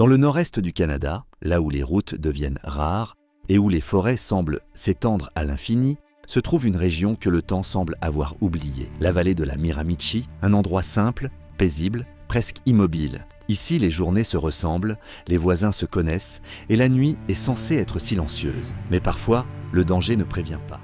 Dans le nord-est du Canada, là où les routes deviennent rares et où les forêts semblent s'étendre à l'infini, se trouve une région que le temps semble avoir oubliée, la vallée de la Miramichi, un endroit simple, paisible, presque immobile. Ici, les journées se ressemblent, les voisins se connaissent et la nuit est censée être silencieuse. Mais parfois, le danger ne prévient pas.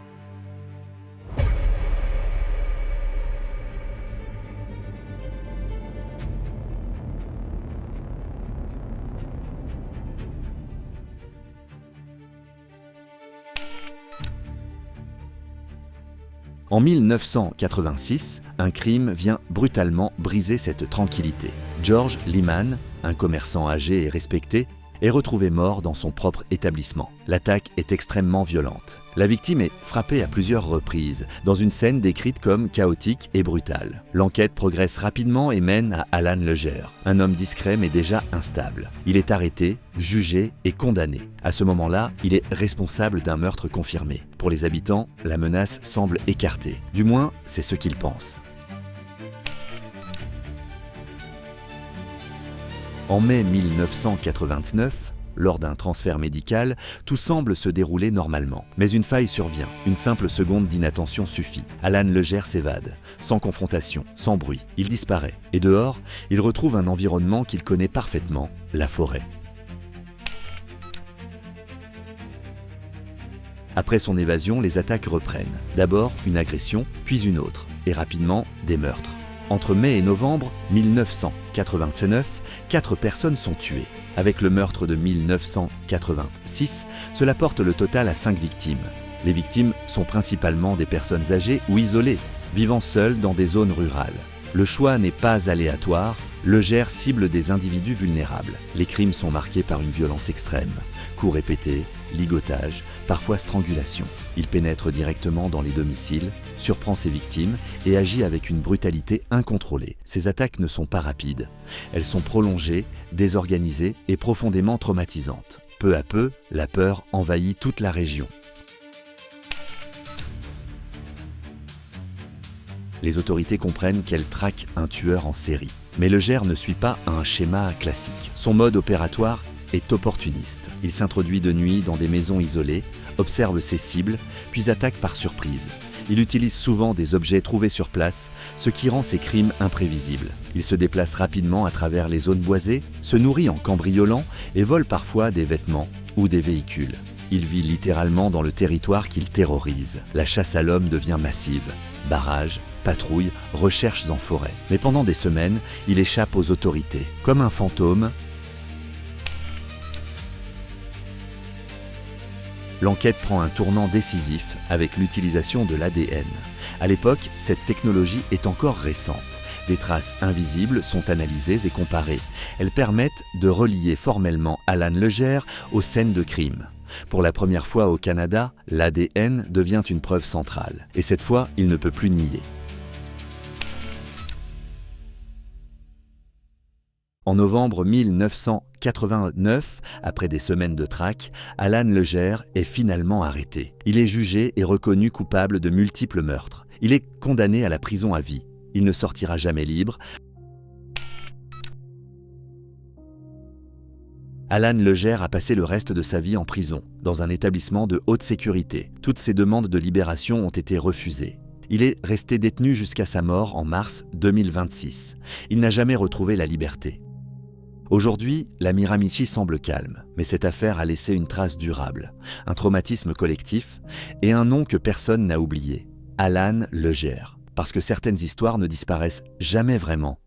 En 1986, un crime vient brutalement briser cette tranquillité. George Lehman, un commerçant âgé et respecté, est retrouvé mort dans son propre établissement. L'attaque est extrêmement violente. La victime est frappée à plusieurs reprises, dans une scène décrite comme chaotique et brutale. L'enquête progresse rapidement et mène à Alan Legere, un homme discret mais déjà instable. Il est arrêté, jugé et condamné. À ce moment-là, il est responsable d'un meurtre confirmé. Pour les habitants, la menace semble écartée. Du moins, c'est ce qu'ils pensent. En mai 1989, lors d'un transfert médical, tout semble se dérouler normalement. Mais une faille survient. Une simple seconde d'inattention suffit. Alan Legere s'évade, sans confrontation, sans bruit. Il disparaît. Et dehors, il retrouve un environnement qu'il connaît parfaitement, la forêt. Après son évasion, les attaques reprennent. D'abord une agression, puis une autre. Et rapidement, des meurtres. Entre mai et novembre 1989, 4 personnes sont tuées. Avec le meurtre de 1986, cela porte le total à 5 victimes. Les victimes sont principalement des personnes âgées ou isolées, vivant seules dans des zones rurales. Le choix n'est pas aléatoire, Legere cible des individus vulnérables. Les crimes sont marqués par une violence extrême. Coups répétés, ligotage, parfois strangulation. Il pénètre directement dans les domiciles, surprend ses victimes et agit avec une brutalité incontrôlée. Ces attaques ne sont pas rapides. Elles sont prolongées, désorganisées et profondément traumatisantes. Peu à peu, la peur envahit toute la région. Les autorités comprennent qu'elles traquent un tueur en série. Mais Legere ne suit pas un schéma classique. Son mode opératoire est opportuniste. Il s'introduit de nuit dans des maisons isolées, observe ses cibles, puis attaque par surprise. Il utilise souvent des objets trouvés sur place, ce qui rend ses crimes imprévisibles. Il se déplace rapidement à travers les zones boisées, se nourrit en cambriolant et vole parfois des vêtements ou des véhicules. Il vit littéralement dans le territoire qu'il terrorise. La chasse à l'homme devient massive. Barrages, patrouilles, recherches en forêt. Mais pendant des semaines, il échappe aux autorités. Comme un fantôme, l'enquête prend un tournant décisif avec l'utilisation de l'ADN. À l'époque, cette technologie est encore récente. Des traces invisibles sont analysées et comparées. Elles permettent de relier formellement Alan Legere aux scènes de crime. Pour la première fois au Canada, l'ADN devient une preuve centrale. Et cette fois, il ne peut plus nier. En novembre 1989, après des semaines de traque, Alan Legere est finalement arrêté. Il est jugé et reconnu coupable de multiples meurtres. Il est condamné à la prison à vie. Il ne sortira jamais libre. Alan Legere a passé le reste de sa vie en prison, dans un établissement de haute sécurité. Toutes ses demandes de libération ont été refusées. Il est resté détenu jusqu'à sa mort en mars 2026. Il n'a jamais retrouvé la liberté. Aujourd'hui, la Miramichi semble calme, mais cette affaire a laissé une trace durable, un traumatisme collectif et un nom que personne n'a oublié, Alan Legere, parce que certaines histoires ne disparaissent jamais vraiment.